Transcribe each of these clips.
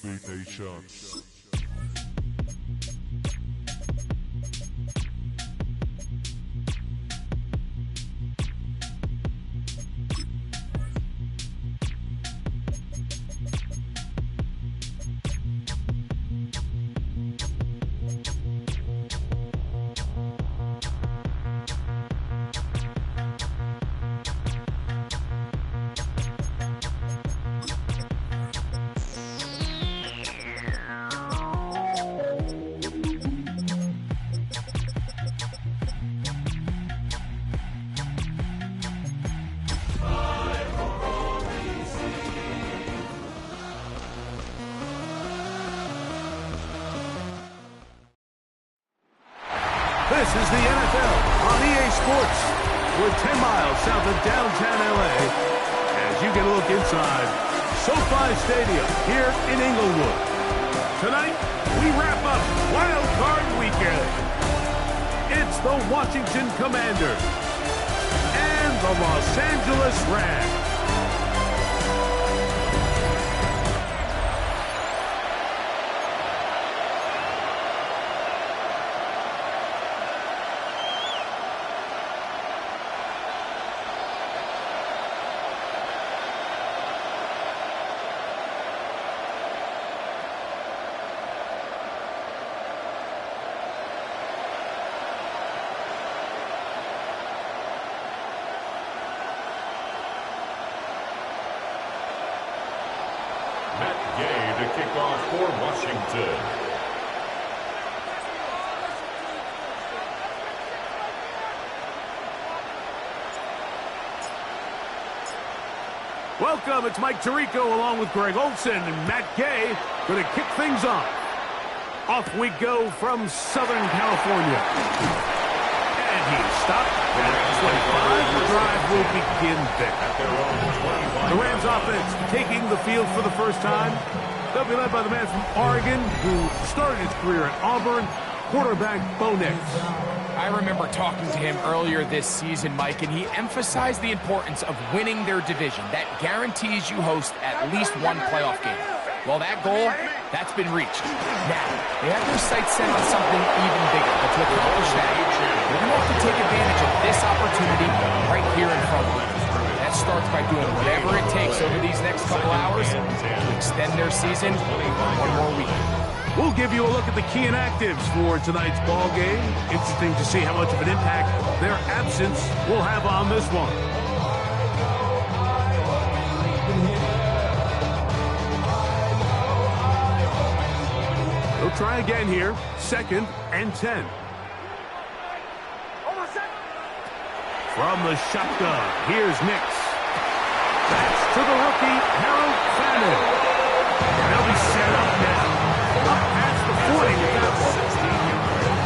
SB Nation. This is the NFL on EA Sports. We're 10 miles south of downtown LA as you get a look inside SoFi Stadium here in Inglewood. Tonight, we wrap up WildCard Weekend. It's the Washington Commanders and the Los Angeles Rams. To kick off for Washington. Welcome, it's Mike Tirico along with Greg Olson and Matt Gay going to kick things off. Off we go from Southern California. And he's stopped at 25. The drive will begin there. The Rams offense taking the field for the first time. They'll be led by the man from Oregon who started his career at Auburn, quarterback Bo Nix. I remember talking to him earlier this season, Mike, and he emphasized the importance of winning their division. That guarantees you host at least one playoff game. Well, that goal, that's been reached. Now, they have their sights set on something even bigger. But to accomplish that, they're going to have to take advantage of this opportunity right here in front of them. That starts by doing whatever it takes over these next couple hours to extend their season one more week. We'll give you a look at the key inactives for tonight's ball game. Interesting to see how much of an impact their absence will have on this one. They'll try again here. 2nd and 10. From the shotgun, here's Nix. That's to the rookie, Harold Fannin. They'll be set up now. Up past the 40 with that one.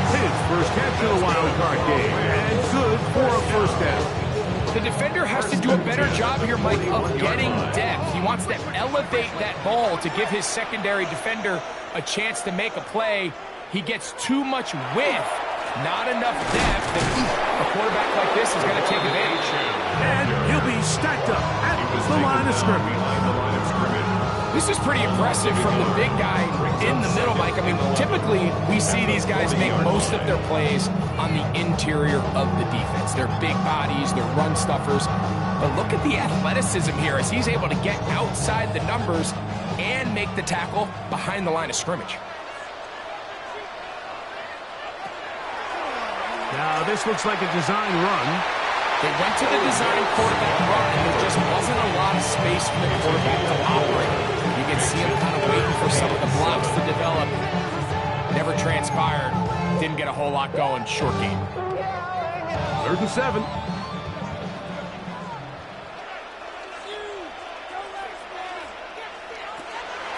His first catch of the wild card game, and good for a first down. The defender has to do a better job here, Mike, of getting depth. He wants to elevate that ball to give his secondary defender a chance to make a play. He gets too much width, not enough depth, and a quarterback like this is going to take advantage. And he'll be stacked up at the line of scrimmage. This is pretty impressive from the big guy in the middle, Mike. I mean, typically we see these guys make most of their plays on the interior of the defense. They're big bodies, they're run stuffers. But look at the athleticism here as he's able to get outside the numbers and make the tackle behind the line of scrimmage. Now, this looks like a design run. They went to the design quarterback run, and there just wasn't a lot of space for the quarterback to operate. You can see him kind of waiting for some of the blocks to develop. Never transpired. Didn't get a whole lot going. Short game. 3rd and 7.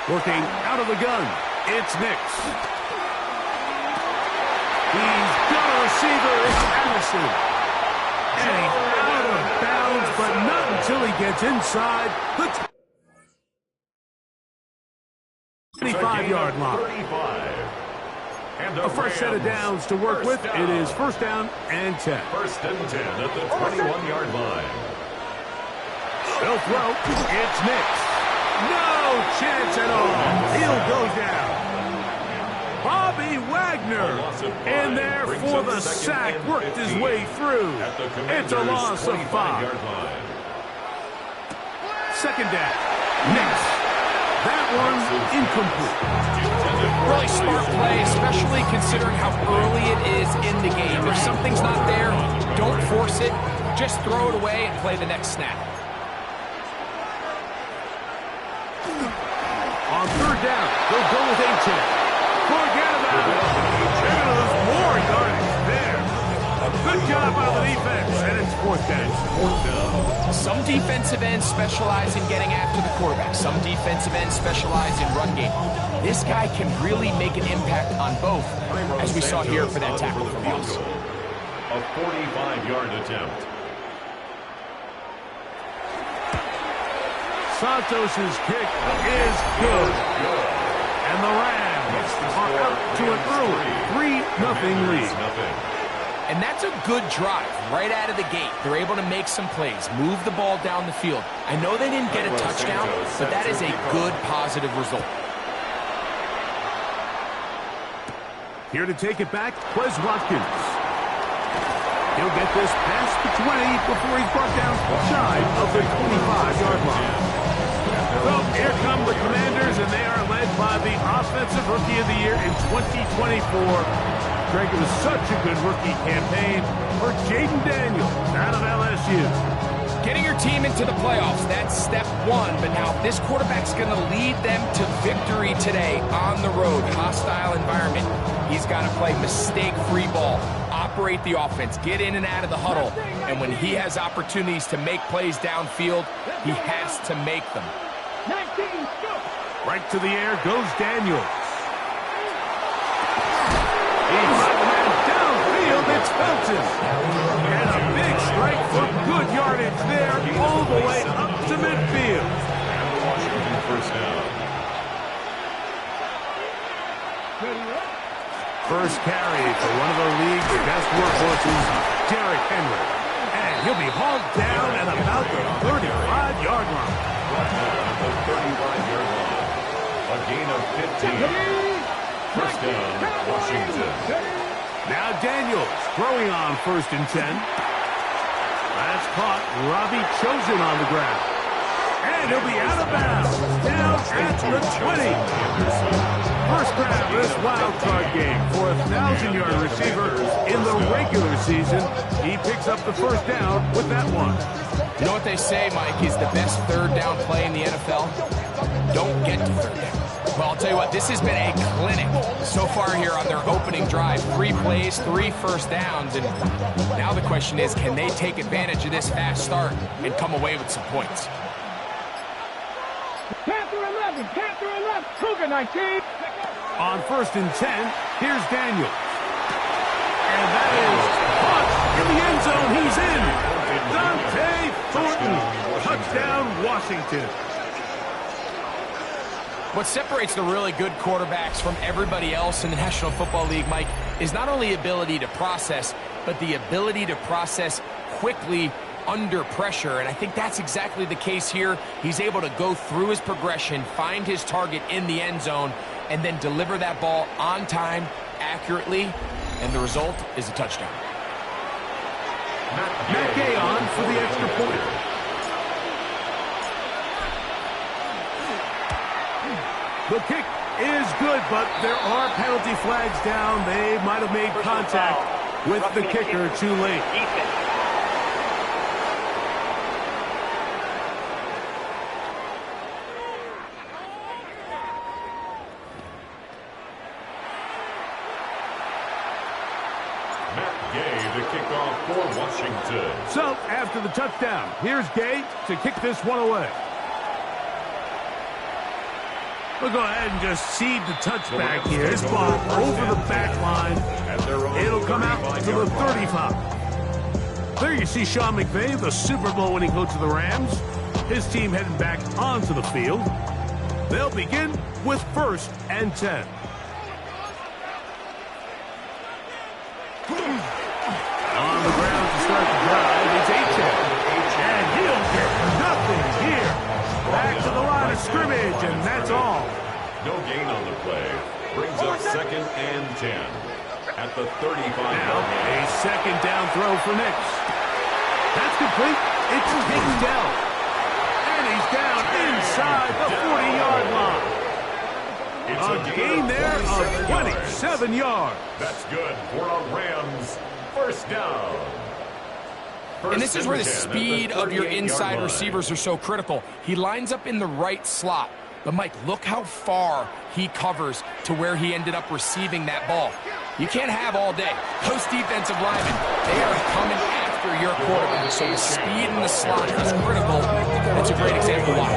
Working out of the gun. It's Nix. He's got a receiver. It's Allison. And he's out of bounds, but not until he gets inside the 25-yard line. A fresh set of downs to work with. It is 1st down and 10. 1st and 10 at the 21-yard line. They'll throw. It's Nix. No chance at all. He'll go down. Bobby Wagner in there for the sack. Worked his way through. It's a loss of 5. Second down. Next. That one's incomplete. Really smart play, especially considering how early it is in the game. If something's not there, don't force it. Just throw it away and play the next snap. On third down, they'll go with A-10. Forget about it. They're going to lose more yardage there. A good job by the defense, and it's fourth down. Some defensive ends specialize in getting after the quarterback. Some defensive ends specialize in run game. This guy can really make an impact on both, as we saw here for that tackle for loss. A 45-yard attempt. Santos' kick is good. And the Rams are up to an early 3-0 lead. And that's a good drive right out of the gate. They're able to make some plays, move the ball down the field. I know they didn't get a touchdown, but that is a good, positive result. Here to take it back, Wes Watkins. He'll get this past the 20 before he's brought down shy of the 25-yard line. So here come the Commanders, and they are led by the Offensive Rookie of the Year in 2024. Greg, it was such a good rookie campaign for Jaden Daniels out of LSU. Getting your team into the playoffs, that's step one. But now this quarterback's going to lead them to victory today on the road. Hostile environment. He's got to play mistake-free ball, operate the offense, get in and out of the huddle. And when he has opportunities to make plays downfield, he has to make them. Right to the air goes Daniels. He's downfield, it's Felton. And a big strike for good yardage there, all the way up to midfield. And the Washington first down. First carry for one of the league's best workhorses, Derrick Henry. And he'll be hauled down at about the 35-yard line. At the 35-yard line. A gain of 15. First down, Washington. Now Daniels throwing on 1st and 10. That's caught. Robbie Chosen on the ground. And he'll be out of bounds. Down at the 20. First grab this wild card game for a 1,000-yard receiver in the regular season. He picks up the first down with that one. You know what they say, Mike, is the best third down play in the NFL? Don't get to third down. Well, I'll tell you what, this has been a clinic so far here on their opening drive. 3 plays, 3 first downs, and now the question is, can they take advantage of this fast start and come away with some points? Panther 11, Cougar 19. On 1st and 10, here's Daniels. And that is caught in the end zone. He's in. Dante Thornton. Touchdown, Washington. What separates the really good quarterbacks from everybody else in the National Football League, Mike, is not only ability to process, but the ability to process quickly under pressure. And I think that's exactly the case here. He's able to go through his progression, find his target in the end zone, and then deliver that ball on time, accurately, and the result is a touchdown. Matt Gay on for the extra point. The kick is good, but there are penalty flags down. They might have made contact with the kicker too late. Matt Gay, the kickoff for Washington. So, after the touchdown, here's Gay to kick this one away. We'll go ahead and just seed the touchback here. This ball over the back line. It'll come out to the 35. There you see Sean McVay, the Super Bowl winning coach of the Rams. His team heading back onto the field. They'll begin with 1st and 10. On the ground to start the drive, it's A-10. And he'll get nothing here. Back to the line of scrimmage, and that's all. No gain on the play. Brings up 2nd and 10 at the 35-yard Now, line. a second down throw for Nix. That's complete. It's taken down. And he's down inside the 40-yard line. It's A gain there of 27 yards. That's good for a Rams first down. And this is where the speed of your inside receivers are so critical. He lines up in the right slot. But, Mike, look how far he covers to where he ended up receiving that ball. You can't have all day. Those defensive linemen, they are coming after your quarterback. So the speed in the slot is critical. That's a great example why.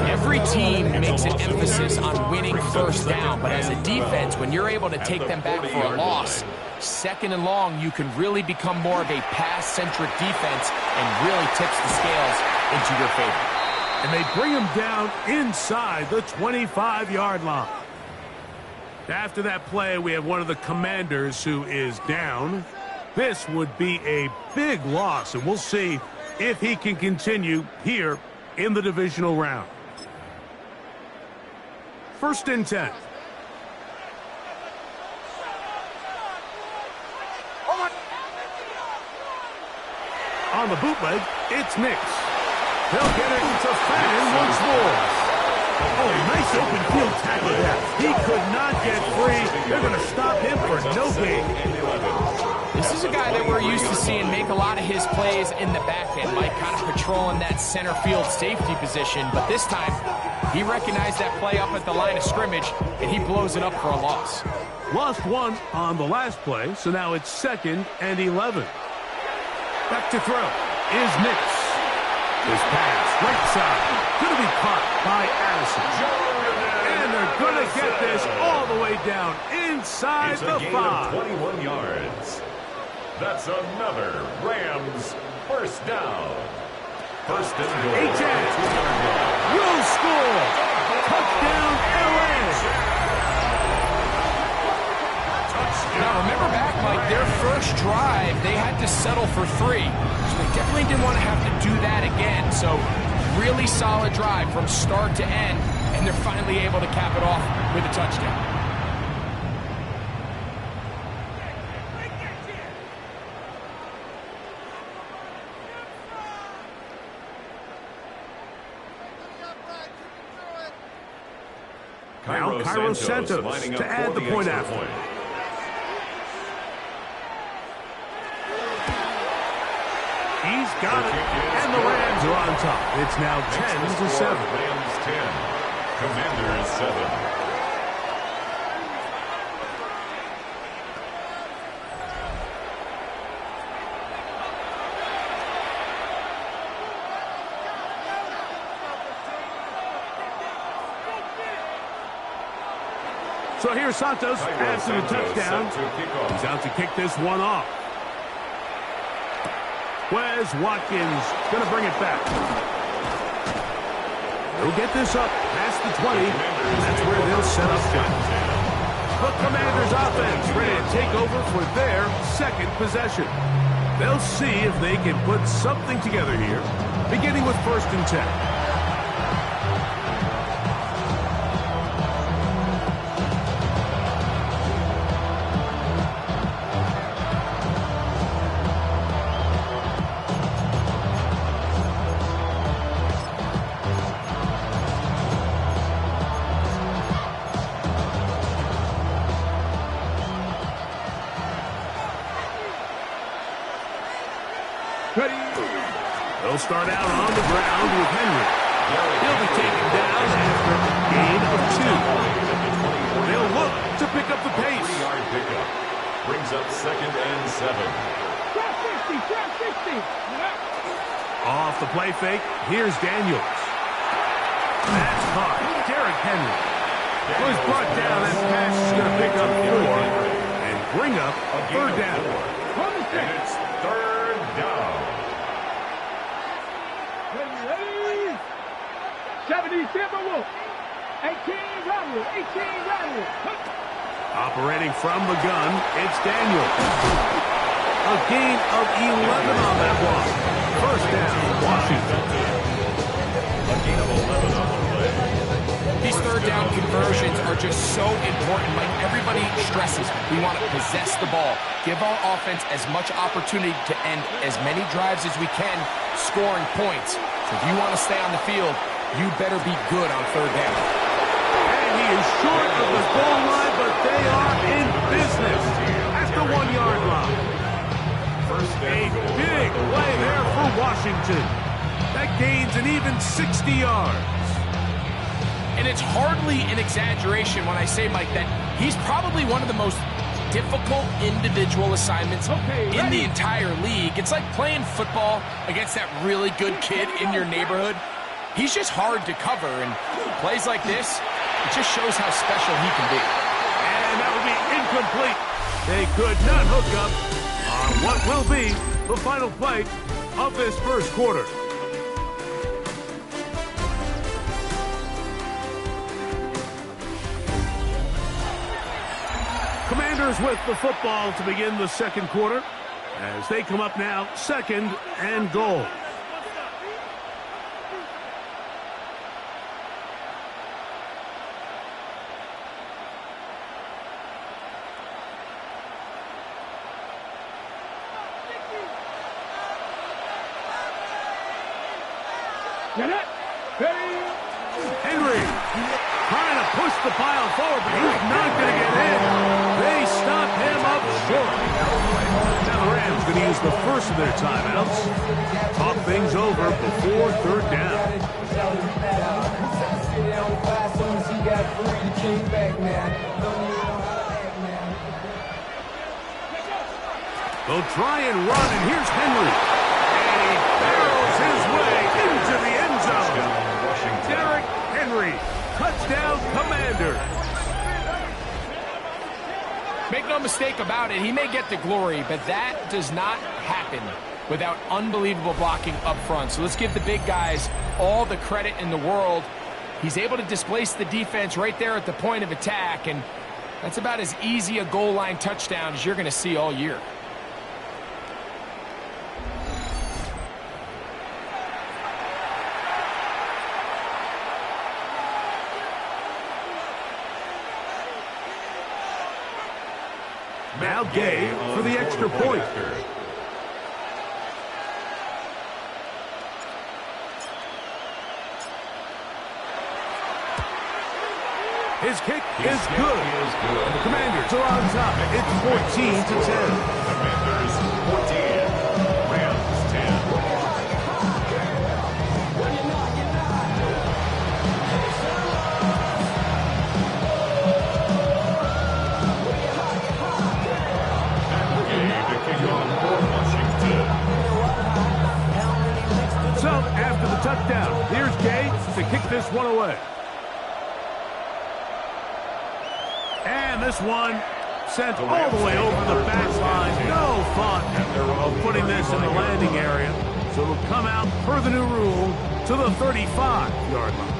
Every team makes an emphasis on winning first down. But as a defense, when you're able to take them back for a loss, 2nd and long, you can really become more of a pass-centric defense and really tips the scales into your favor. And they bring him down inside the 25-yard line. After that play, we have one of the Commanders who is down. This would be a big loss, and we'll see if he can continue here in the divisional round. 1st and 10. On the bootleg, it's Nix. They'll get it to Fannin once more. Oh, nice open field tackle there. He could not get free. They're going to stop him for no gain. This is a guy that we're used to seeing make a lot of his plays in the back end, Mike, kind of patrolling that center field safety position. But this time, he recognized that play up at the line of scrimmage, and he blows it up for a loss. Lost one on the last play, so now it's 2nd and 11. Back to throw is Nix. His pass, right side, going to be caught by Addison. And they're going to get this all the way down inside the 5. 21 yards. That's another Rams first down. 1st and goal. 8-10. Will score. Touchdown, LA. Now, remember back, Mike, their first drive, they had to settle for 3. So they definitely didn't want to have to do that again. So, really solid drive from start to end, and they're finally able to cap it off with a touchdown. Now Cairo Santos to add the point after. He's got it, and the Rams are on top. It's now 10-7. Rams 10, Commanders 7. So here's Santos after the touchdown. He's out to kick this one off. Wes Watkins going to bring it back. They'll get this up past the 20. And that's where they'll set up shop. The Commanders offense ready to take over for their 2nd possession. They'll see if they can put something together here, beginning with 1st and 10. Ready? They'll start out on the ground with Henry. He'll be taken down after a gain of 2. They'll look to pick up the pace. 3-yard pickup. Brings up 2nd and 7. Trap 60. Off the play fake, here's Daniels. That's caught. Derrick Henry was brought down, and pass is going to pick up 4 and bring up a 3rd down. And it's 3rd down. 77 Wolf. 18 Rattle. 18 Rattle. Operating from the gun, it's Daniels. A gain of 11 on that one. 1st down, Washington. A gain of 11 on the play. These third down conversions are just so important. Like everybody stresses, we want to possess the ball, give our offense as much opportunity to end as many drives as we can, scoring points. So if you want to stay on the field, you better be good on third down. And he is short of the goal line, but they are in business at the 1-yard line. A big play there for Washington. That gains an even 60 yards. And it's hardly an exaggeration when I say, Mike, that he's probably one of the most difficult individual assignments in the entire league. It's like playing football against that really good kid in your neighborhood. He's just hard to cover, and plays like this, it just shows how special he can be. And that will be incomplete. They could not hook up on what will be the final play of this first quarter. Commanders with the football to begin the second quarter as they come up now, 2nd and goal. Henry trying to push the pile forward, but he's not going to get in. They stop him up short. Now the Rams going to use the first of their timeouts. Talk things over before third down. They'll try and run, and here's Henry. And he barrels his way into the end zone. Derrick Henry, touchdown Commanders. Make no mistake about it, he may get the glory, but that does not happen without unbelievable blocking up front. So let's give the big guys all the credit in the world. He's able to displace the defense right there at the point of attack, and that's about as easy a goal line touchdown as you're going to see all year. Now Gay for the extra point. His kick is good. And the Commanders are on top. It's 14-10. Commanders 14, Rams 10. So, after the touchdown, here's Gay to kick this one away. And this one sent all the way over the backline. No thought of putting this in the landing area. So it'll come out, per the new rule, to the 35-yard line.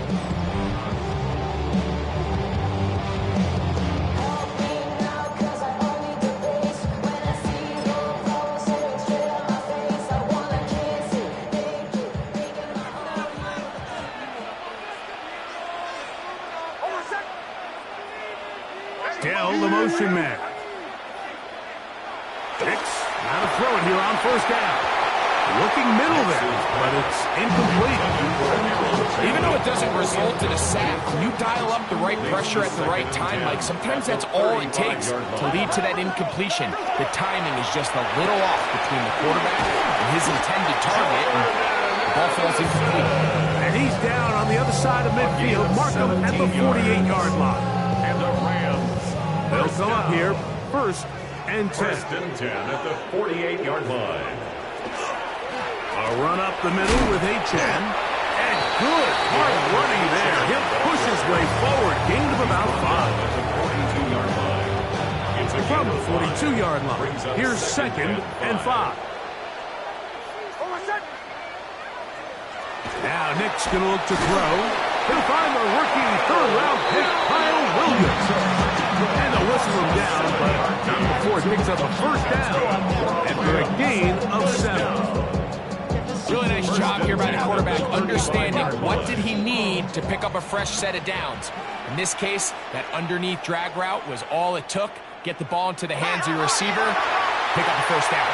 Dell, the motion man. Hicks, now to throw it here on first down. Looking middle there, but it's incomplete. Even though it doesn't result in a sack, when you dial up the right pressure at the right time, Mike, sometimes that's all it takes to lead to that incompletion. The timing is just a little off between the quarterback and his intended target, and the ball falls incomplete. And he's down on the other side of midfield. Markham at the 48-yard line. And the Rams. They'll come up here, 1st and 10. 1st and 10 at the 48-yard line. A run up the middle with H.N. And good hard running there. He'll push his way forward. Gain of about 5. At the 42-yard line. It's a From the 42-yard line. Here's 2nd and 5. Now Nick's going to look to throw. He'll find the rookie third-round pick, Kyle Williams. And they'll whistle him down, but not before he picks up a first down after a gain of 7. Really nice job here by the quarterback, understanding what did he need to pick up a fresh set of downs. In this case, that underneath drag route was all it took. Get the ball into the hands of your receiver, pick up a first down.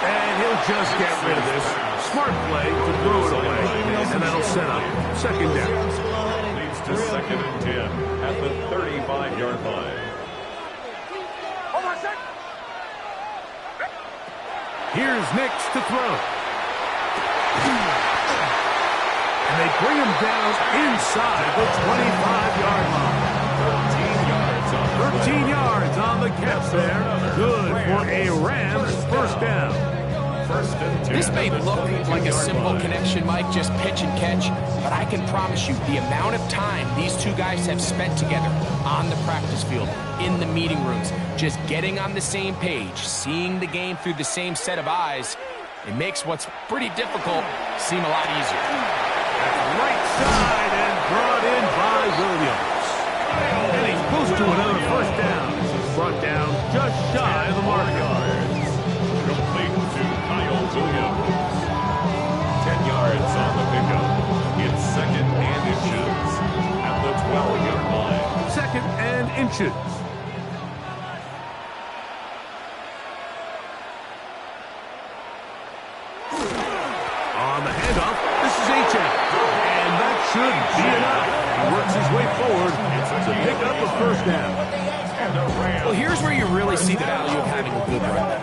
And he'll just get rid of this. Smart play to throw it away. And that'll set up second down. Leads to 2nd and 10 at the 35-yard line. Here's Nix to throw. And they bring him down inside the 25-yard line. 13 yards on the catch there. Good for a Rams first down. This may look like a simple connection, Mike, just pitch and catch, but I can promise you the amount of time these two guys have spent together on the practice field, in the meeting rooms, just getting on the same page, seeing the game through the same set of eyes, it makes what's pretty difficult seem a lot easier. That's right side and brought in by Williams. And he's close to another first down. Brought down just shy of the marker. Complete to Kyle Williams. 10 yards on the pickup. It's 2nd and inches at the 12-yard line. 2nd and inches. On the handoff, this is H.M. And that should be enough. He works his way forward to pick up a first down. Well, here's where you really see the value of having a good run.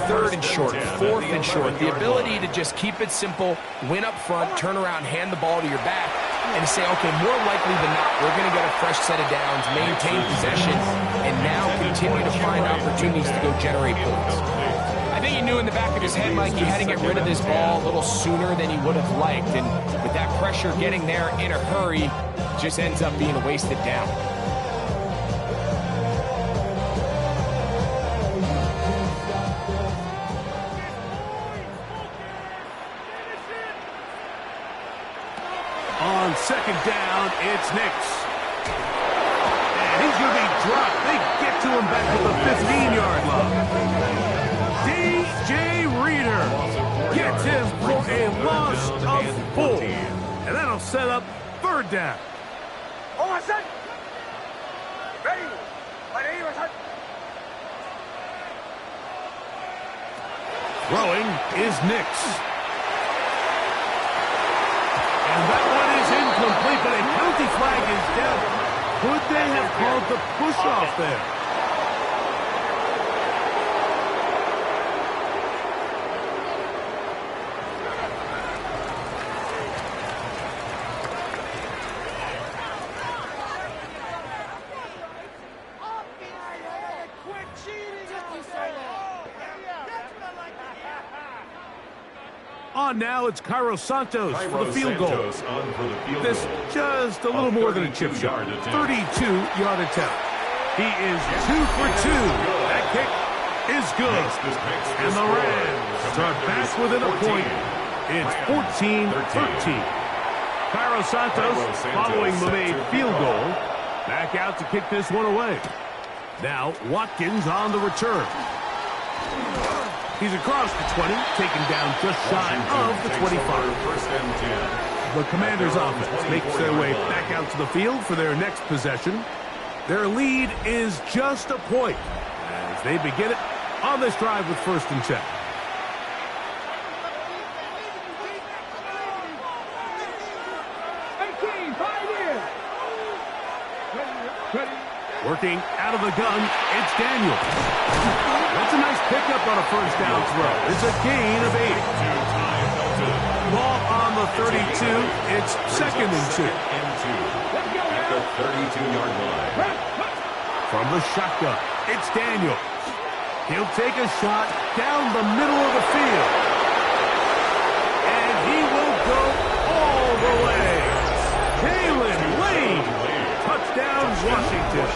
3rd and short, 4th and short. The ability to just keep it simple, win up front, turn around, hand the ball to your back, and say, okay, more likely than not, we're going to get a fresh set of downs, maintain possession, and now continue to find opportunities to go generate points. I think he knew in the back of his head, Mike, he had to get rid of this ball a little sooner than he would have liked, and with that pressure getting there in a hurry, just ends up being a wasted down. On 2nd down, it's Nix. And he's going to be dropped. They get to him back at the 15-yard line. DJ Reader gets him for a loss of 4. And that'll set up 3rd down. Throwing is Nix. And that one is incomplete, but a penalty flag is down. Could they have called the push-off there? On now, it's Cairo Santos for the field goal. This just a little more than a chip shot. 32-yard attempt. He is 2 for 2. That kick is good. And the Rams are back within a point. It's 14-13. Cairo Santos, following the made field goal, back out to kick this one away. Now, Watkins on the return. He's across the 20, taken down just shy of the 25. 1st and 10. The Commanders' offense makes their way back out to the field for their next possession. Their lead is just a point as they begin it on this drive with 1st and 10. Working out of the gun, it's Daniel. That's a nice pickup on a first down throw. It's a gain of 8. Ball on the 32. It's 2nd and 2. At the 32-yard line. From the shotgun, it's Daniel. He'll take a shot down the middle of the field. And he will go all the way. Kalen Lane. Touchdown, Washington.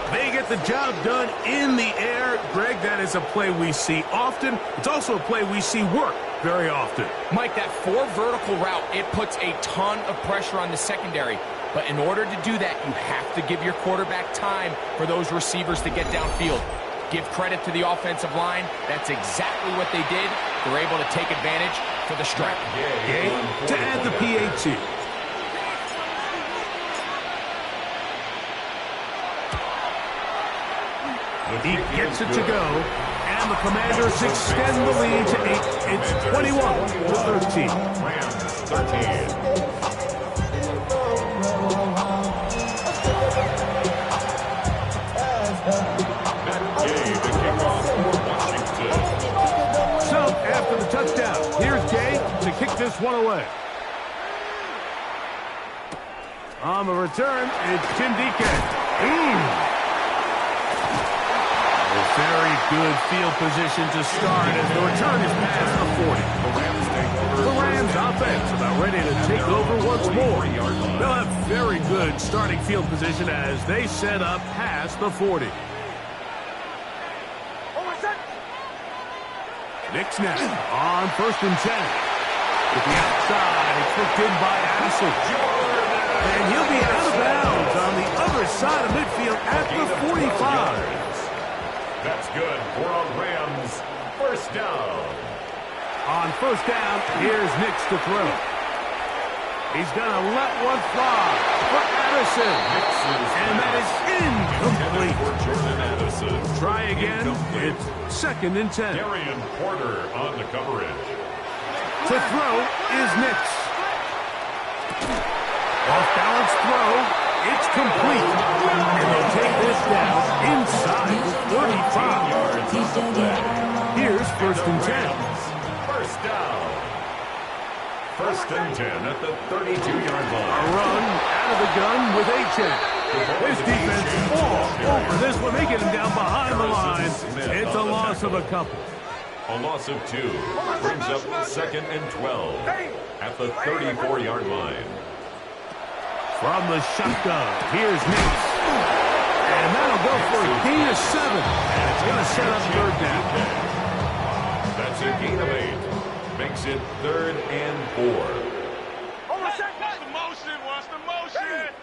They get the job done in the air. Greg, that is a play we see often. It's also a play we see work very often. Mike, that 4 vertical route, it puts a ton of pressure on the secondary. But in order to do that, you have to give your quarterback time for those receivers to get downfield. Give credit to the offensive line. That's exactly what they did. They're able to take advantage for the strike. Gay to add the PAT. He gets it to go, and the Commanders extend the lead to 8. It's 21-13. Rams 13. So, after the touchdown, here's Gay to kick this one away. On the return, it's Tim Deacon. Very good field position to start as the return is past the 40. The Rams offense about ready to take over once more. They'll have very good starting field position as they set up past the 40. Knicks now on 1st and 10. With the outside, it's looked in by Addison. And he'll be out of bounds on the other side of midfield at the 45. That's good for a Rams first down. On 1st down, here's Nix to throw. He's going to let one fly for Addison. And that is incomplete. Try again. It's 2nd and 10. Darian Porter on the coverage. To throw is Nix. Off-balance throw. It's complete. And they'll take this down inside the 35. Here's 1st and 10. First down. 1st and 10 at the 32-yard line. A run out of the gun with A-10. This defense all over this one. They get him down behind the line. It's a loss of a couple. A loss of 2 brings up 2nd and 12 at the 34-yard line. From the shotgun, here's Nix. And that'll go for a gain of 7. And it's going to set up 3rd down. That's a gain of 8. Makes it 3rd and 4. What's the motion? What's the motion?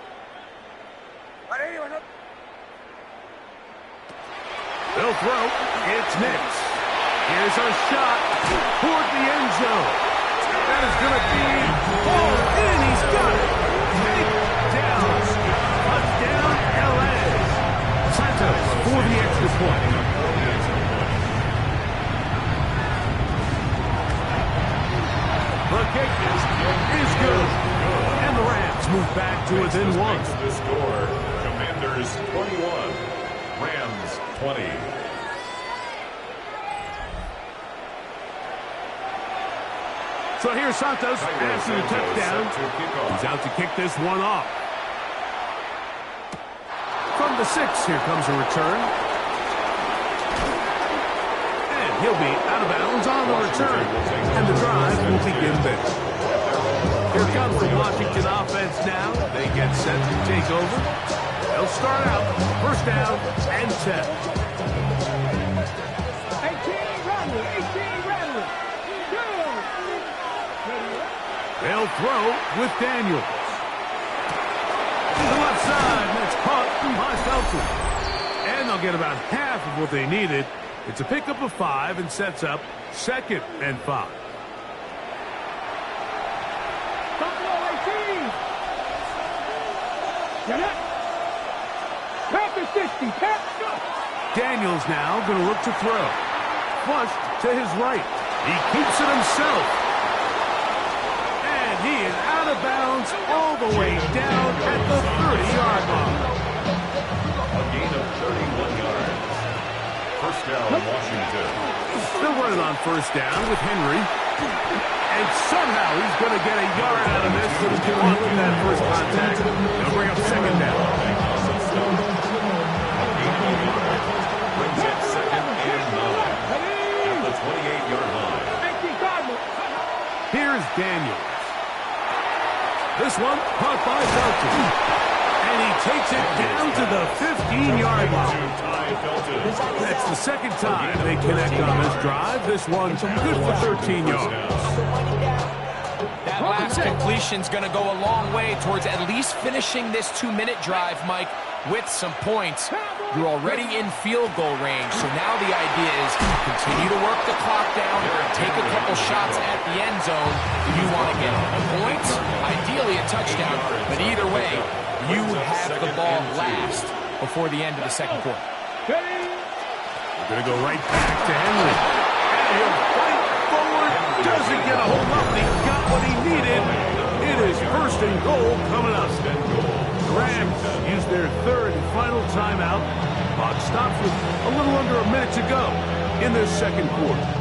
They'll throw. It's Nix. Here's a shot toward the end zone. That is going to be all in. He's got it. Down. Touchdown, L.A. Santos for the extra point. The kick is good. And the Rams move back to within 1. The score, Commanders 21, Rams 20. So here's Santos after the touchdown. He's out to kick this one off. From the 6, here comes a return. And he'll be out of bounds on the return. And the drive will begin there. Here comes the Washington offense now. They get set to take over. They'll start out 1st down and 10. 18 Rattler, 18 Rattler. They'll throw with Daniels. To the left side, and that's caught by Felton. And they'll get about half of what they needed. It's a pickup of 5 and sets up 2nd and 5. Buffalo 18. Get up. Packers 60. Packers. Daniels now going to look to throw. Flushed to his right. He keeps it himself. And he is out of bounds all the way down at the 30-yard line. A gain of 31 yards. First down, Washington. They'll run it on 1st down with Henry. And somehow he's going to get a yard out of this to the 2 with that first contact. They'll bring up 2nd down. Brings it 2nd and 9 at the 28-yard line. Here's Daniels. This one caught by Felton. And he takes it down to the 15-yard line. That's the 2nd time they connect on this drive. This one's good for 13 yards. That last completion's going to go a long way towards at least finishing this 2-minute drive, Mike, with some points. You're already in field goal range, so now the idea is continue to work the clock down, take a couple shots at the end zone. You want to get a point, ideally a touchdown, but either way, you have the ball last before the end of the second quarter. We're going to go right back to Henry. And he'll fight forward. Doesn't get a hold up, but he got what he needed. It is first and goal coming up. The Rams use their third and final timeout. Clock stops with a little under a minute to go in this second quarter.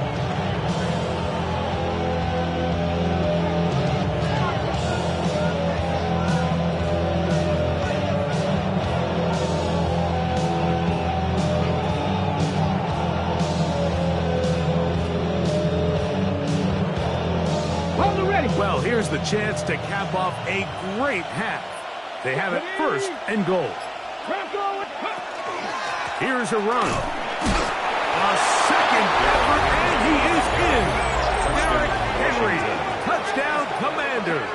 Well, here's the chance to cap off a great half. They have it first and goal. Here's a run. A second effort, and he is in. Derrick Henry, touchdown Commanders.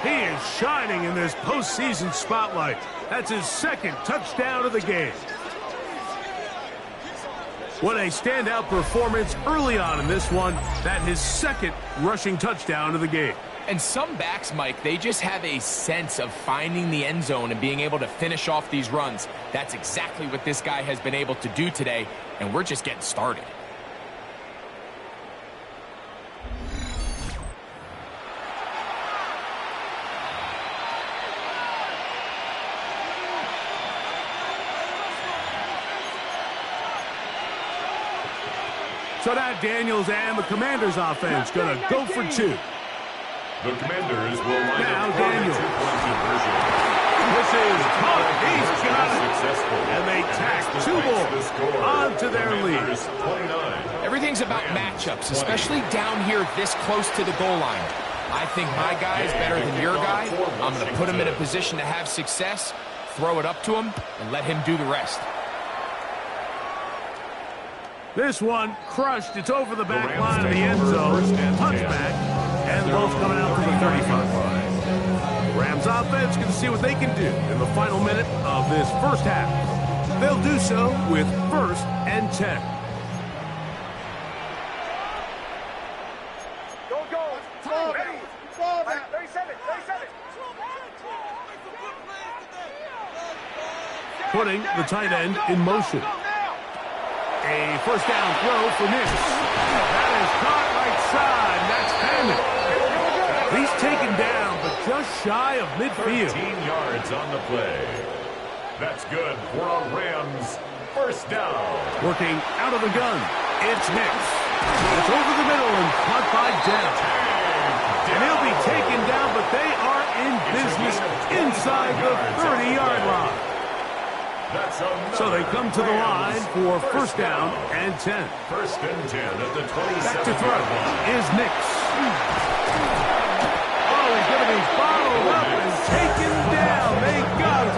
He is shining in this postseason spotlight. That's his second touchdown of the game. What a standout performance early on in this one. That his second rushing touchdown of the game. And some backs, Mike, they just have a sense of finding the end zone and being able to finish off these runs. That's exactly what this guy has been able to do today, and we're just getting started. So now Daniels and the Commanders offense going to go for two. The Commanders will line Now up Daniels. This is caught. He's got it. And they tack two more onto their lead. 29. Everything's about matchups, especially down here this close to the goal line. I think my guy is better than your guy. I'm going to put him in a position to have success, throw it up to him, and let him do the rest. This one crushed. It's over the back line of the end zone. Touchback. And both coming out to the 35. Rams offense can see what they can do in the final minute of this first half. They'll do so with 1st and 10. Go. Ready. 37. Putting the tight end in motion. A first down throw for Nix. That is caught right side. That's Hammond. He's taken down, but just shy of midfield. 13 yards on the play. That's good for a Rams first down. Working out of the gun. It's Nix. It's over the middle and caught by Dent. And he'll be taken down, but they are in business inside the 30-yard line. So they come to the line for first down and 10. 1st and 10 at the 27. Back to throw is Nix. Oh, he's going to be bottled up and taken down. They got it.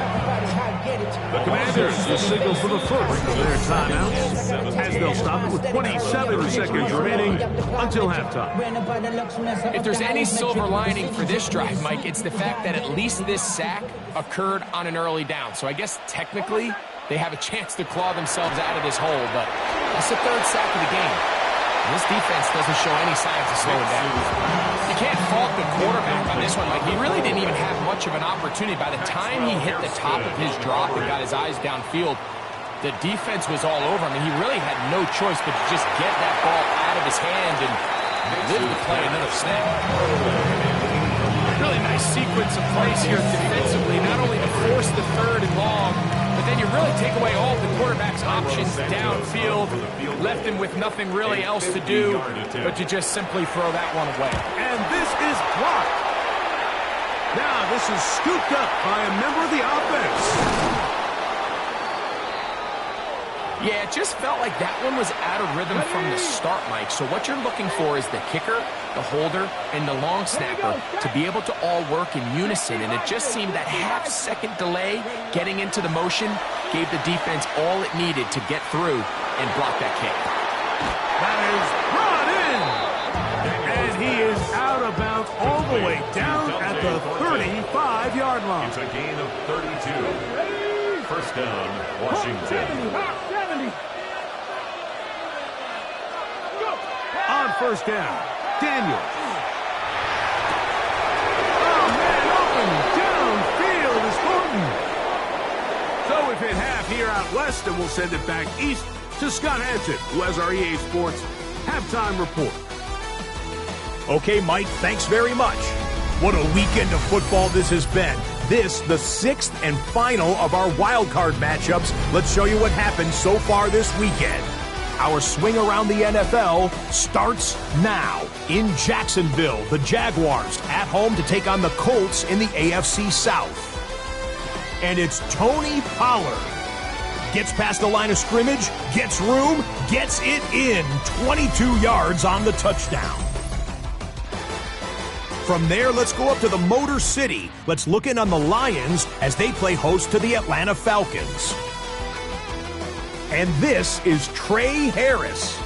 The Commanders will signal for the first of their timeouts as they'll stop it with 27 seconds remaining until halftime. If there's any silver lining for this drive, Mike, it's the fact that at least this sack occurred on an early down. So I guess technically they have a chance to claw themselves out of this hole, but it's the 3rd sack of the game. And this defense doesn't show any signs of slowing down. You can't fault the quarterback on this one. Like, he really didn't even have much of an opportunity. By the time he hit the top of his drop and got his eyes downfield, the defense was all over him. I mean, he really had no choice but to just get that ball out of his hand and live to play another snap. Really nice sequence of plays here defensively, not only to force the 3rd and long, but then you really take away all of the quarterback's options downfield, left him with nothing really else to do but to just simply throw that one away. And this is blocked. Now this is scooped up by a member of the offense. Yeah, it just felt like that one was out of rhythm from the start, Mike. So what you're looking for is the kicker, the holder, and the long snapper to be able to all work in unison. And it just seemed that half-second delay getting into the motion gave the defense all it needed to get through and block that kick. That is brought in. And he is out of bounds all the way down at the 35-yard line. It's a gain of 32. First down, Washington. 70. On first down, Daniels. Oh, man, open downfield is Thornton. So we've hit half here out west, and we'll send it back east to Scott Hansen, who has our EA Sports halftime report. Okay, Mike, thanks very much. What a weekend of football this has been. This, the 6th and final of our wild card matchups. Let's show you what happened so far this weekend. Our swing around the NFL starts now. In Jacksonville, the Jaguars at home to take on the Colts in the AFC South. And it's Tony Pollard. Gets past the line of scrimmage, gets room, gets it in. 22 yards on the touchdown. From there, let's go up to the Motor City. Let's look in on the Lions as they play host to the Atlanta Falcons. And this is Trey Harris.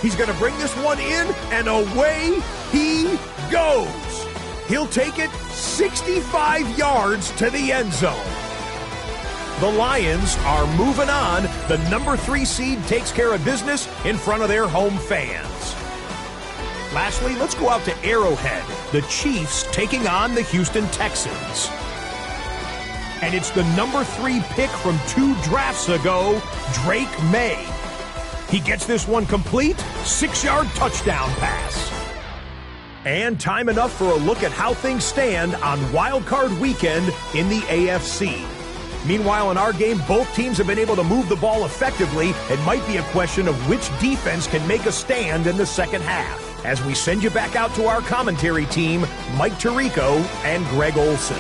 He's going to bring this one in, and away he goes. He'll take it 65 yards to the end zone. The Lions are moving on. The number 3 seed takes care of business in front of their home fans. Lastly, let's go out to Arrowhead. The Chiefs taking on the Houston Texans. And it's the number 3 pick from 2 drafts ago, Drake May. He gets this one complete, 6-yard touchdown pass. And time enough for a look at how things stand on WildCard Weekend in the AFC. Meanwhile, in our game, both teams have been able to move the ball effectively. It might be a question of which defense can make a stand in the second half. As we send you back out to our commentary team, Mike Tirico and Greg Olson.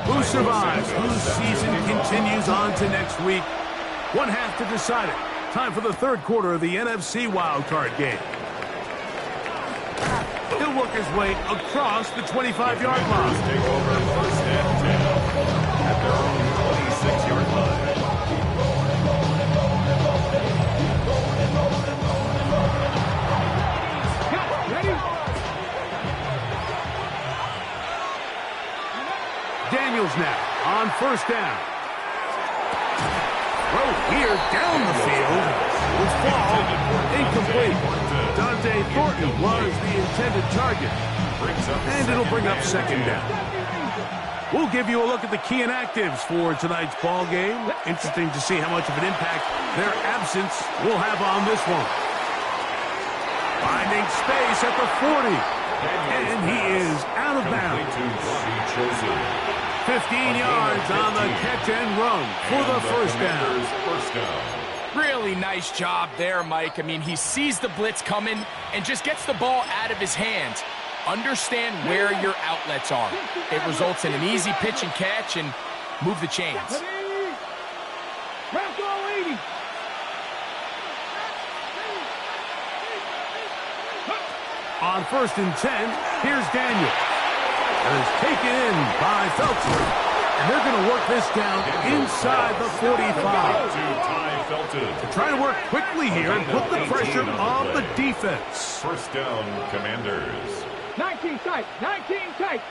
Who survives? Whose season continues on to next week? One half to decide it. Time for the third quarter of the NFC wildcard game. He'll work his way across the 25-yard line. Take over first and 10 at their own 26-yard line. Ready? Daniels now on first down. Throw here down the field. It's ball incomplete. Dante Thornton was the intended target. And it'll bring up second down. We'll give you a look at the key inactives for tonight's ball game. Interesting to see how much of an impact their absence will have on this one. Finding space at the 40. And he is out of bounds. 15 yards on the catch and run for the first down. Really nice job there, Mike. I mean, he sees the blitz coming and just gets the ball out of his hands. Understand where your outlets are. It results in an easy pitch and catch and move the chains. On first and 10, here's Daniel. It is taken in by Felton. And they're going to work this down inside the 45. They're trying to work quickly here and put the pressure on the defense. First down, Commanders. 19 tight. 19 tight.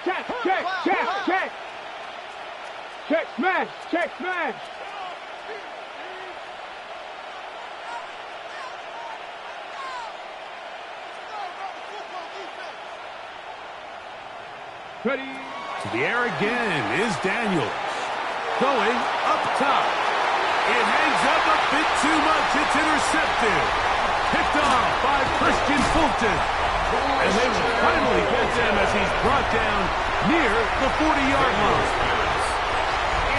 Check, check, check, check. Check, smash, check, smash. Ready? To the air again is Daniels. Going up top. It hangs up a bit too much. It's intercepted. Picked off by Christian Fulton. And they will finally get him as he's brought down near the 40-yard line.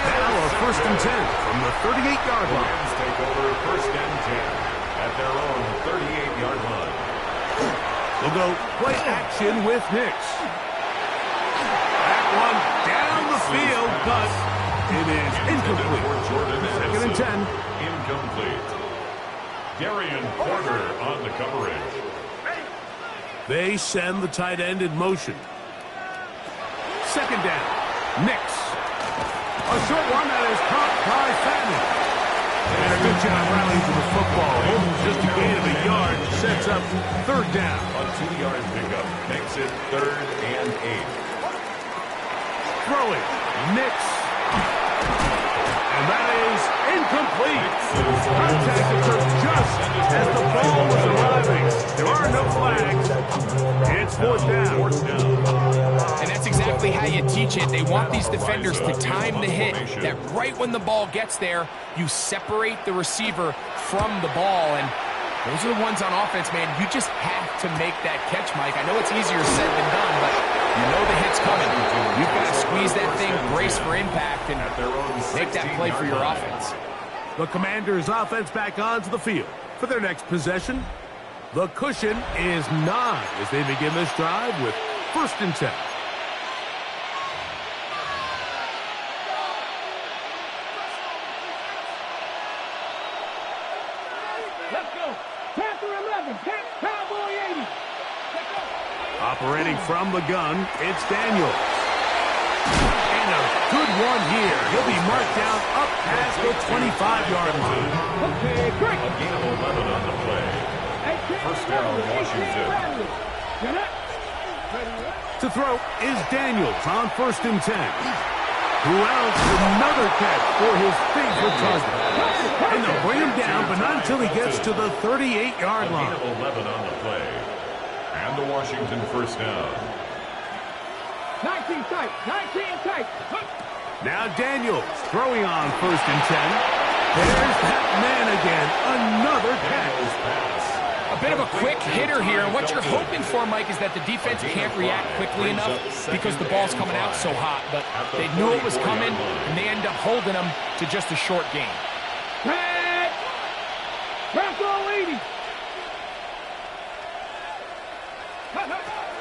Now a first and 10 from the 38-yard line. Take over first and 10 at their own 38-yard line. We'll go play action with Nix. That one down the field, but it is incomplete. Second and 10. Incomplete. Darian Porter on the coverage. They send the tight end in motion. second down. Nix. A short one that is caught by Fanning. And a good job rallying to the football. Almost just a gain of a yard. Sets up third down. A 2-yard pickup makes it 3rd and 8. Throwing. Nix. And that is incomplete. Contact occurred just as the ball was arriving. There are no flags. It's fourth down. And that's exactly how you teach it. They want these defenders to time the hit, that right when the ball gets there, you separate the receiver from the ball. And those are the ones on offense, man. You just have to make that catch, Mike. I know it's easier said than done, but you know the hit's coming. You've got to squeeze that thing, brace for impact, and make that play for your offense. The Commanders' offense back onto the field for their next possession. The cushion is 9 as they begin this drive with 1st and 10. Let's go. Panther 11. Cowboy 80. Operating from the gun, it's Daniels. And a good one here. He'll be marked down up past the 25-yard line. Okay, great. A gain of 11 on the play. First down, Washington. To throw is Daniels on 1st and 10. Who else? Another catch for his favorite target. And they'll bring him down, but not until he gets to the 38-yard line. A gain of 11 on the play. And the Washington first down. 19 tight. 19 tight. Now Daniels throwing on 1st and 10. There's that man again. Another catch. A bit of a quick hitter here. What you're hoping for, Mike, is that the defense can't react quickly enough because the ball's coming out so hot. But they knew it was coming, and they end up holding them to just a short gain. Tag. Bronco 80.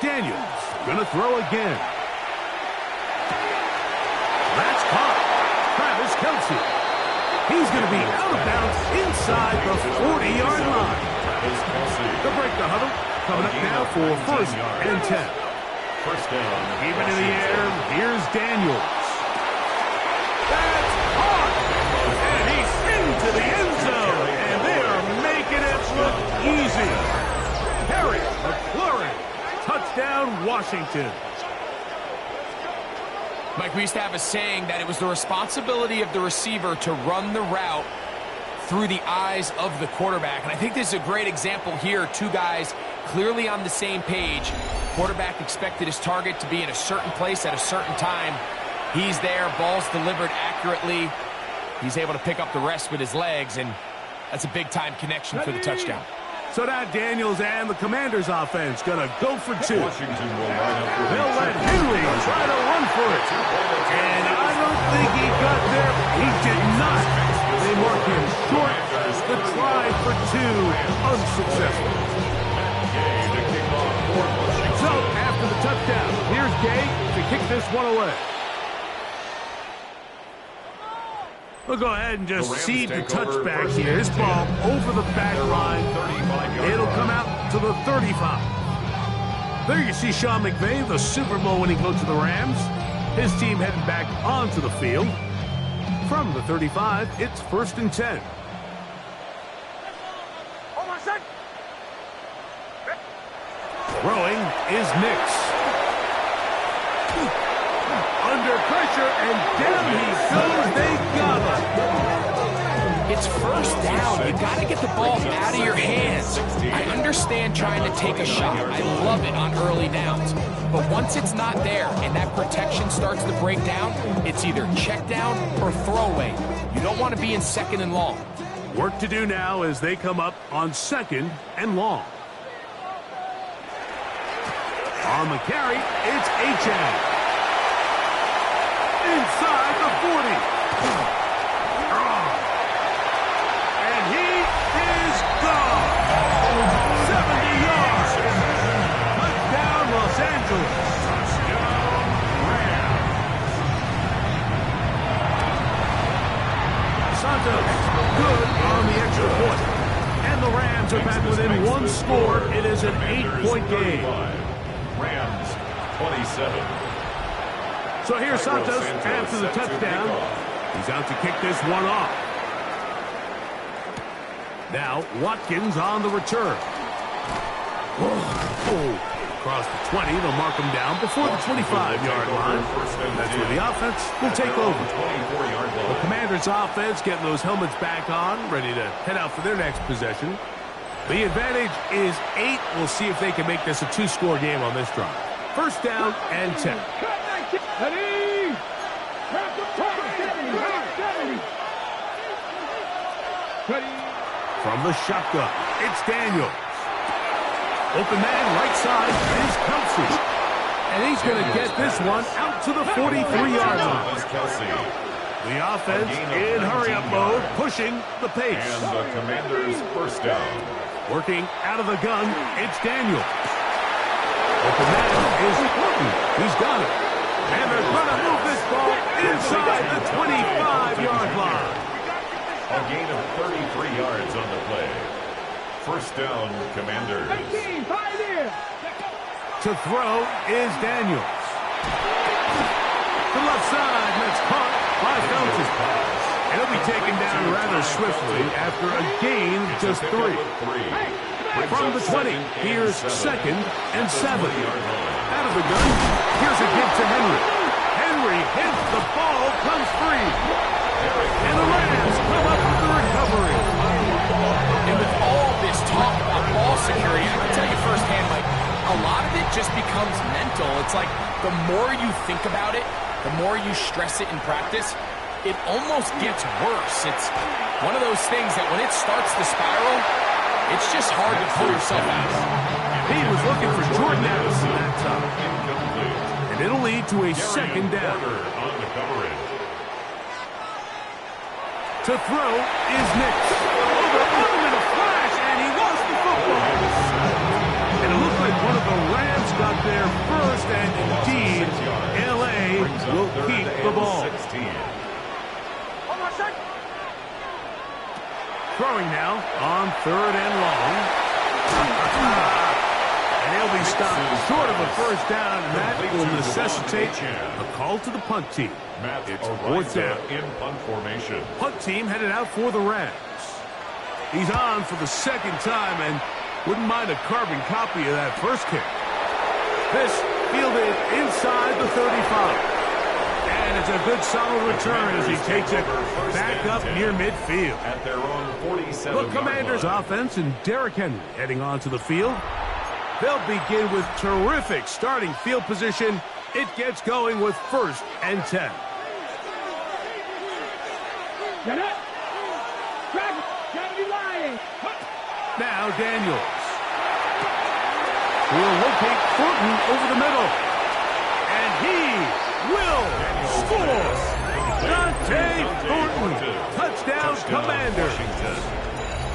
Daniels gonna throw again. That's caught. Travis Kelce. He's gonna be out of bounds inside the 40-yard line. The break the huddle. Coming up now for 1st and 10. First down. Even in the air, here's Daniels. That's caught. And he's into the end zone. And they are making it look easy. Harry McLaurin. Touchdown, Washington. Mike, we used to have a saying that it was the responsibility of the receiver to run the route through the eyes of the quarterback. And I think this is a great example here. Two guys clearly on the same page. Quarterback expected his target to be in a certain place at a certain time. He's there, ball's delivered accurately. He's able to pick up the rest with his legs, and that's a big-time connection for the touchdown. So now Daniels and the Commanders offense gonna go for 2. Washington will line up for They'll let Henry try to run for it. And I don't think he got there. He did not. They mark him short. The try for 2 unsuccessful. So after the touchdown, here's Gay to kick this one away. We'll go ahead and just cede the touchback here. This ball over the back line. It'll come out to the 35. There you see Sean McVay, the Super Bowl winning coach of the Rams. His team heading back onto the field. From the 35, it's 1st and 10. Throwing is Nix. Under pressure, and down he goes. They got him. It's 1st down. You got to get the ball out of your hands. I understand trying to take a shot. I love it on early downs. But once it's not there and that protection starts to break down, it's either check down or throwaway. You don't want to be in 2nd and long. Work to do now as they come up on 2nd and long. On the carry, it's Achane. Inside the 40. And he is gone. 70 yards. Touchdown, Los Angeles. Touchdown, Rams. Santos, good on the extra point. And the Rams are back within 1 score. It is an 8-point game. Rams 27. So here's Santos after the touchdown. He's out to kick this one off. Now Watkins on the return. Across the 20, they'll mark him down before the 25-yard line. That's where the offense will take over. The Commanders' offense getting those helmets back on, ready to head out for their next possession. The advantage is 8. We'll see if they can make this a 2-score game on this drive. First down and 10. From the shotgun, it's Daniels. Open man, right side, is Kelsey. And he's going to get this one out to the 43-yard line. The offense in hurry-up mode, pushing the pace. And the Commanders' first down. Working out of the gun, it's Daniels. Open man is Horton. He's got it. And they're going to move this ball inside the 25-yard line. A gain of 33 yards on the play. First down, Commanders. To throw is Daniels. To the left side, and it's caught by Felton. And he'll be taken down rather swiftly after a gain of just 3. From the 20, here's 2nd and 7. Out of the gun, here's a give to Henry. Henry hits the ball, comes free. And the Rams come up with the recovery. And with all this talk about ball security, I can tell you firsthand, Mike, a lot of it just becomes mental. It's like the more you think about it, the more you stress it in practice, it almost gets worse. It's one of those things that when it starts to spiral, it's just hard to pull yourself out. He was looking for Jordan Addison that time. And it'll lead to a 2nd down. To throw is Nix. Overthrown in a flash, and he lost the football. And it looked like one of the Rams got there first, and indeed, L.A. will keep the ball. Throwing now on 3rd and long. And he'll be stopped short of a first down, and that will necessitate a call to the punt team. It's 4th down. In punt formation. Punt team headed out for the Rams. He's on for the 2nd time and wouldn't mind a carbon copy of that first kick. This fielded inside the 35. And it's a good solid return as he takes it back up near midfield. At their own 47. The Commanders' offense and Derrick Henry heading onto the field. They'll begin with terrific starting field position. It gets going with 1st and 10. Now Daniels. Will locate Thornton over the middle. And he will score. Dante Thornton. Touchdown, Commanders.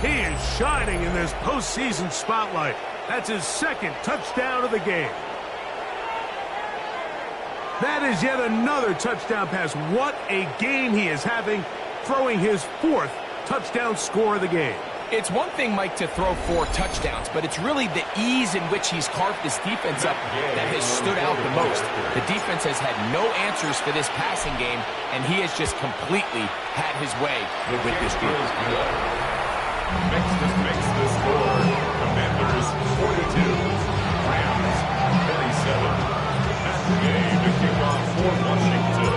He is shining in this postseason spotlight. That's his 2nd touchdown of the game. That is yet another touchdown pass. What a game he is having, throwing his 4th touchdown score of the game. It's one thing, Mike, to throw 4 touchdowns, but it's really the ease in which he's carved this defense up that has stood out the most. The defense has had no answers for this passing game, and he has just completely had his way with this group. Makes the score. Commanders 42. Rams 37. That's the game to kick off for Washington.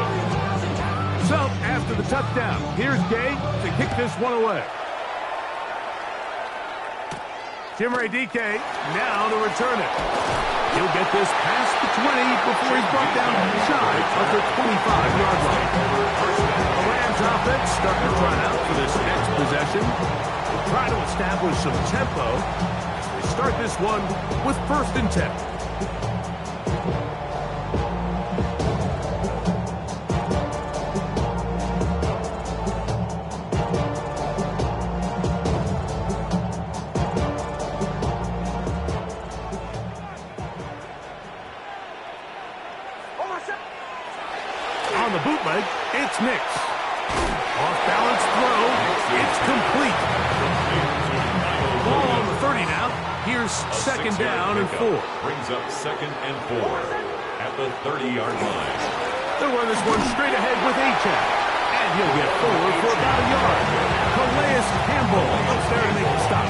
So, after the touchdown, here's Gay to kick this one away. Jimmy DK now to return it. He'll get this past the 20 before he's brought down shy of the 25-yard line. The Rams offense starting to run out for this next possession. They'll try to establish some tempo. They start this one with 1st and 10. On the bootleg, it's Nix. Off-balance throw. It's complete. Ball on the 30 now. Here's 2nd down and 4. Brings up 2nd and 4 at the 30-yard line. They'll run this one straight ahead with A-Chat. And he'll get forward for about a yard. Calais Campbell up there to make the stop.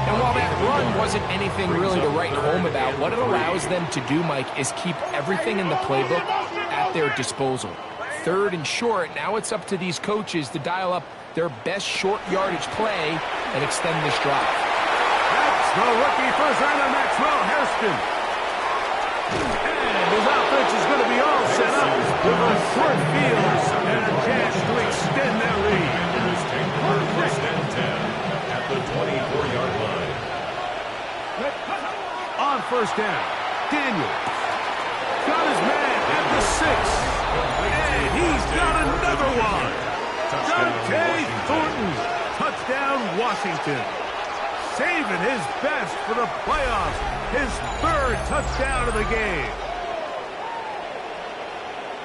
And while that run wasn't anything really to write home about, what it allows them to do, Mike, is keep everything in the playbook at their disposal. 3rd and short, now it's up to these coaches to dial up their best short yardage play and extend this drive. That's the rookie first rounder, Maxwell Hairston. And his offense is going to be all set up with a short field and a chance to extend their lead. First and 10 at the 24-yard line. On first down, Daniel got his man at the 6. And he's got another one. Dante Thornton. Touchdown, Washington. Saving his best for the playoffs. His 3rd touchdown of the game.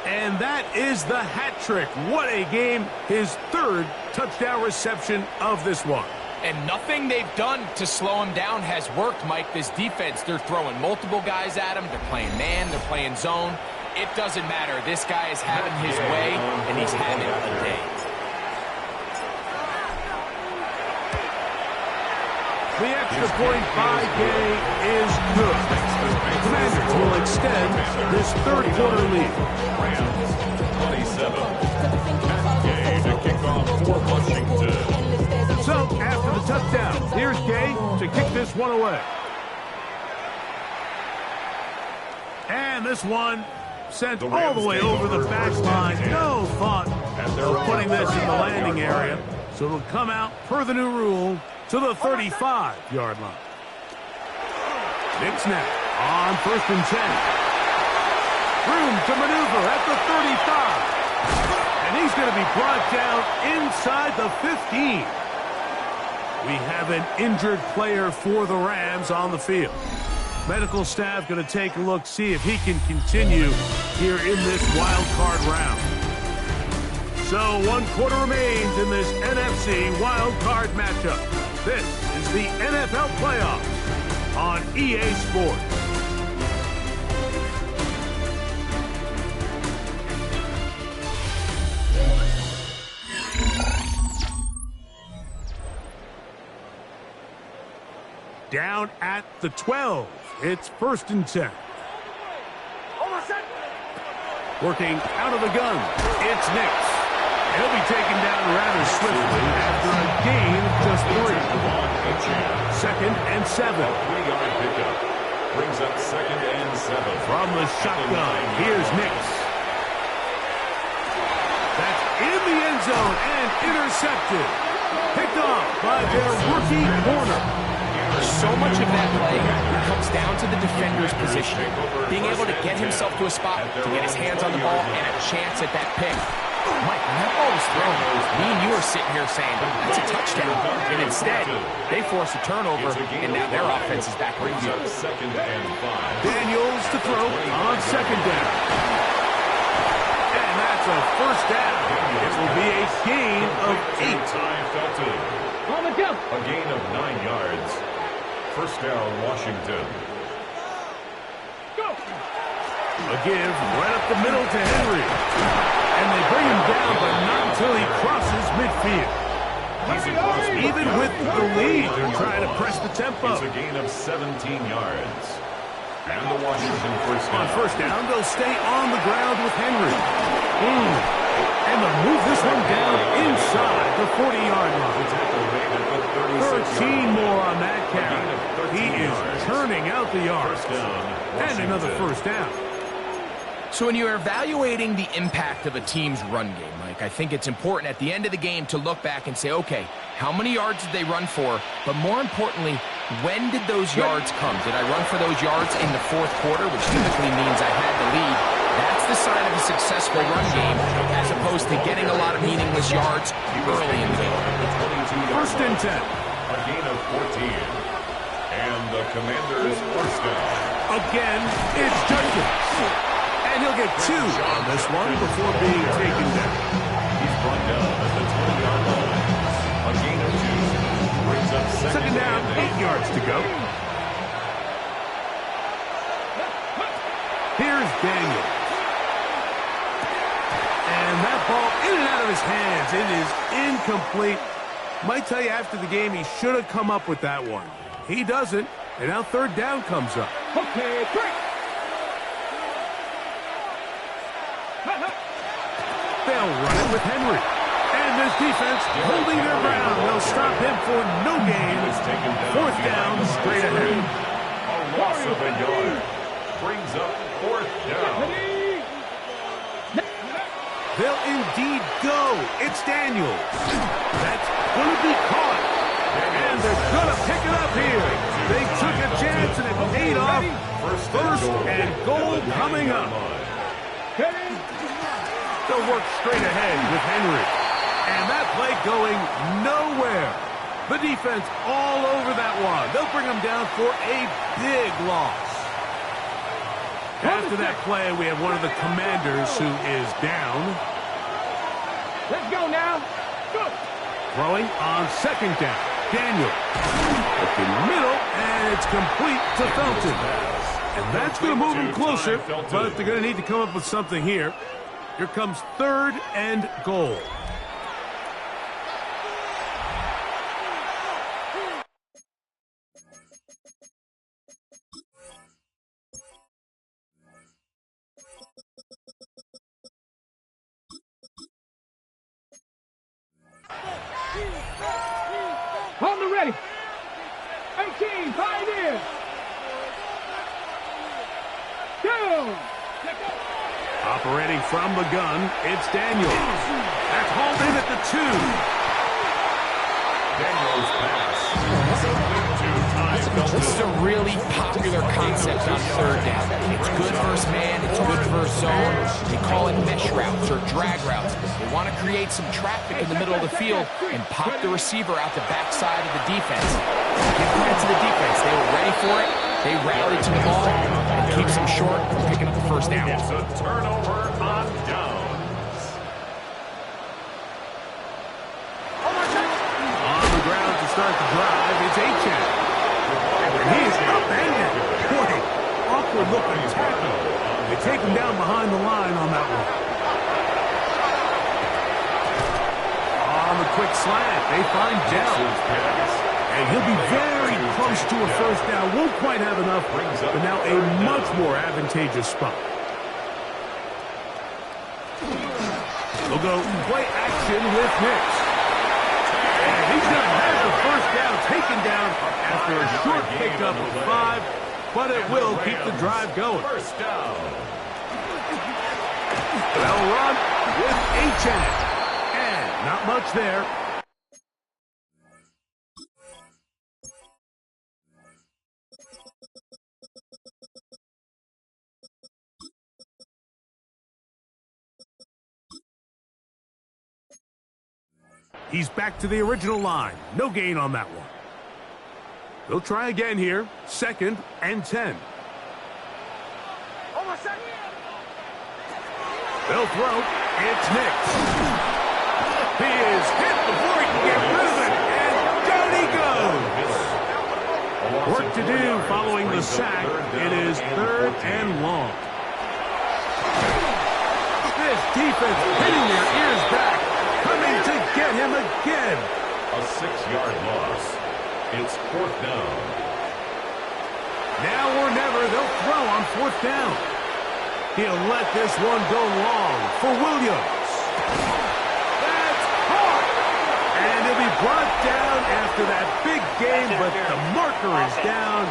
And that is the hat trick. What a game. His 3rd touchdown reception of this one. And nothing they've done to slow him down has worked, Mike. This defense, they're throwing multiple guys at him. They're playing man. They're playing zone. It doesn't matter. This guy is having his way, and he's having a day. The extra point by Gay is good. Commanders will extend this 3rd quarter lead. Rams 27. Matt Gay to kick off for Washington. So, after the touchdown, here's Gay to kick this one away. And this one sent all the way over the backline. No thought of putting this in the landing area. So it'll come out, per the new rule, to the 35-yard line. Nick snap on 1st and 10. Room to maneuver at the 35. And he's going to be brought down inside the 15. We have an injured player for the Rams on the field. Medical staff going to take a look, see if he can continue here in this wild card round. So 1 quarter remains in this NFC wild card matchup. This is the NFL playoffs on EA Sports. Down at the 12. It's 1st and 10. Working out of the gun. It's Nix. He'll be taken down rather swiftly after a gain of just 3. 2nd and 7. 3-yard pickup. Brings up 2nd and 7. From the shotgun, here's Nix. That's in the end zone and intercepted. Picked off by their rookie corner. So much of that play comes down to the defender's position. Being able to get himself to a spot, to get his hands on the ball, and a chance at that pick. Mike, when that ball was thrown, me and you are sitting here saying, that's a touchdown. And instead, they force a turnover, and now their offense is back where you. 2nd and 5. Daniels to throw on 2nd down. And that's a 1st down. It will be a gain of 8. A gain of 9 yards. 1st down, Washington. A give right up the middle to Henry. And they bring him down, but not until he crosses midfield. Even with the lead, they're trying to press the tempo. It's a gain of 17 yards. And the Washington 1st down. On 1st down, they'll stay on the ground with Henry. And they'll move this one down inside the 40-yard line. 13 more on that carry. He is churning out the yards. And another 1st down. So when you're evaluating the impact of a team's run game, Mike, I think it's important at the end of the game to look back and say, okay, how many yards did they run for? But more importantly, when did those yards come? Did I run for those yards in the 4th quarter, which typically means I had the lead? That's the sign of a successful run game, as opposed to getting a lot of meaningless yards early in the game. 1st and 10. A gain of 14. And the Commanders' 1st down. Again, it's Jenkins. And he'll get 2 on this one before being taken down. He's brought down at the 20-yard line. A gain of 2. Brings up 2nd down, 8 yards to go. Here's Daniel. of his hands. It is incomplete. Might tell you after the game he should have come up with that one. He doesn't, and now third down comes up. Okay, break. They'll run it with Henry. And this defense holding their ground. They'll stop him for no gain. Fourth down, straight ahead. A loss of a yard. Brings up fourth down. They'll indeed go. It's Daniels. That's going to be caught. And they're going to pick it up here. They took a chance and it paid off. First and goal coming up. They'll work straight ahead with Henry. And that play going nowhere. The defense all over that one. They'll bring them down for a big loss. After that play, we have one of the Commanders who is down. Let's go now. Go. Throwing on second down. Daniel. Looking middle, and it's complete to Felton. And that's going to move them closer, but they're going to need to come up with something here. Here comes third and goal. On the ready. 18, Pioneer. Down. Operating from the gun, it's Daniels. That's hauled in at the 2. Daniels pass. This is a really popular concept on third down. It's good versus man, it's good versus zone. They call it mesh routes or drag routes. They want to create some traffic in the middle of the field and pop the receiver out the backside of the defense. Give credit to the defense. They were ready for it. They rallied to the ball and keeps them short, picking up the first down. It's a turnover on downs. On the ground to start the drive, it's Achan. He is upended. Boy, awkward looking tackle. They take him down behind the line on that one. On the quick slant, they find Dell. And he'll be very close to a first down. Won't quite have enough, but now a much more advantageous spot. They'll go play action with Hicks. And he's going to have the first down taken down after a short pickup of 5, but it will keep the drive going. First down. They'll run with Achan. And not much there. He's back to the original line. No gain on that one. They'll try again here. Second and 10. They'll throw. It's Nicks. He is hit before he can get rid of it. And down he goes. Work to do following the sack. It is third and long. This defense hitting their ears back. Coming to get him again. A 6-yard loss. It's fourth down. Now or never, they'll throw on fourth down. He'll let this one go long for Williams. That's caught. And he'll be brought down after that big game, but the marker is down.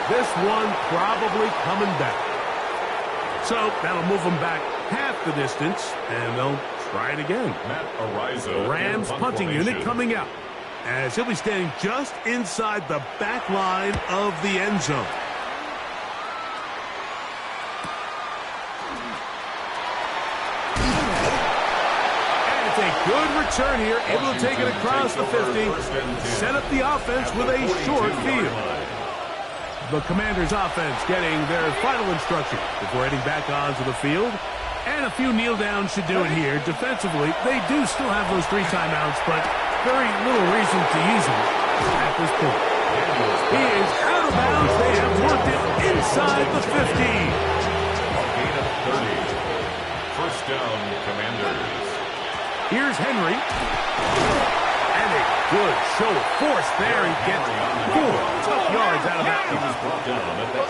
This one probably coming back. So that'll move them back half the distance, and they'll try it again. Matt Ariza, Rams punting unit coming out as he'll be standing just inside the back line of the end zone. And it's a good return here, able to take it across the 50, set up the offense with a short field. The Commanders' offense getting their final instruction before heading back onto the field. And a few kneel downs should do it here. Defensively, they do still have those 3 timeouts, but very little reason to use them at this point. He is out of bounds. They have worked it inside the 50. Gain of 30. First down, Commanders. Here's Henry. And a good show of force there. He gets 4 tough yards out of that one.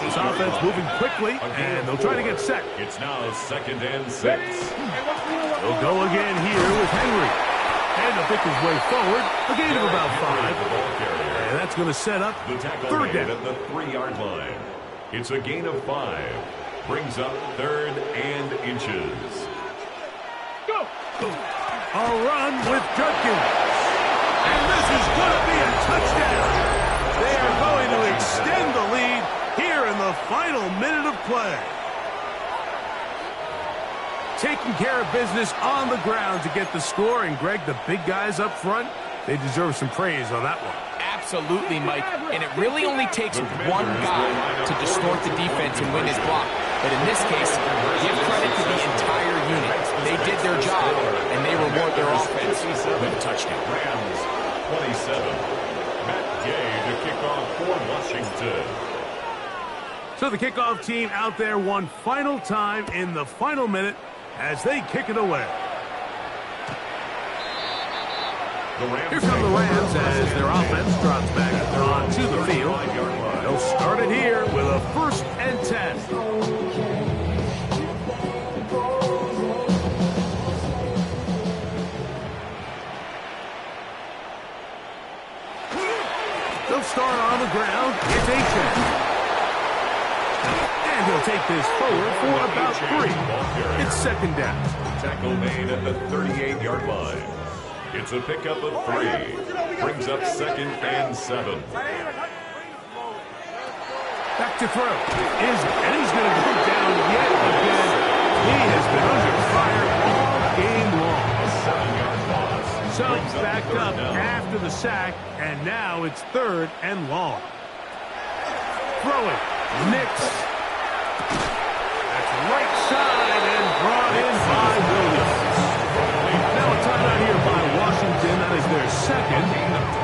This offense moving quickly, and they'll try to get set. It's now 2nd and 6. They'll go again here with Henry. And he'll pick his way forward. A gain of about 5. And that's going to set up The tackle 3rd made down. at the 3-yard line. It's a gain of 5. Brings up 3rd and inches. Go! A run with Judkins. And this is going to be a touchdown. They are going to extend the lead here in the final minute of play. Taking care of business on the ground to get the score. And, Greg, the big guys up front, they deserve some praise on that one. Absolutely, Mike. And it really only takes one guy to distort the defense and win his block. But in this case, give credit to the entire unit. They did their job, and they reward their offense with a touchdown. Rams 27. Matt Gay to kick off for Washington. So the kickoff team out there one final time in the final minute as they kick it away. Here come the Rams as their offense drops back onto the field. They'll start it here with a 1st and 10. They'll start on the ground. It's Achane. And he'll take this forward for about 3. It's 2nd down. Tackle made at the 38-yard line. It's a pickup of 3. Brings up 2nd and 7. Back to throw. And he's going to go down yet again. He has been under fire all game long. A 7-yard loss. Suggs backed up after the sack, and now it's 3rd and long. Throwing. Nix. That's right side and brought in by Williams. Now a timeout here by Washington. That is their 2nd,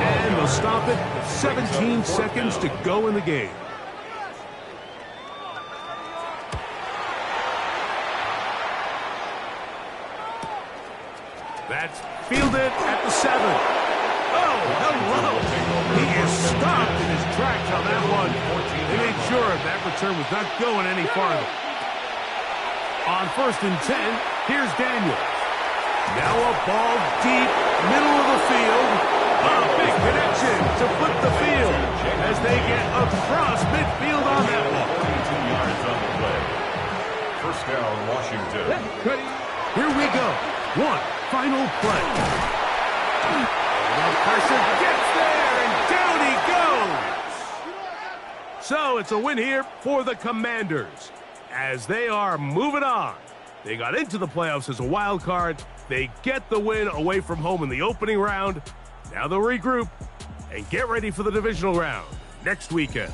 and they'll stop it. 17 seconds to go in the game. That's fielded at the 7. Oh, hello. He is stopped in his tracks on that one. They made sure that return was not going any farther. On 1st and 10, here's Daniels. Now a ball deep, middle of the field. A big connection to flip the field as they get across midfield on that one. 42 yards on the play. 1st down, Washington. Here we go. One final play. The pressure gets there, and down he goes. So it's a win here for the Commanders as they are moving on. They got into the playoffs as a wild card. They get the win away from home in the opening round. Now they'll regroup and get ready for the divisional round next weekend.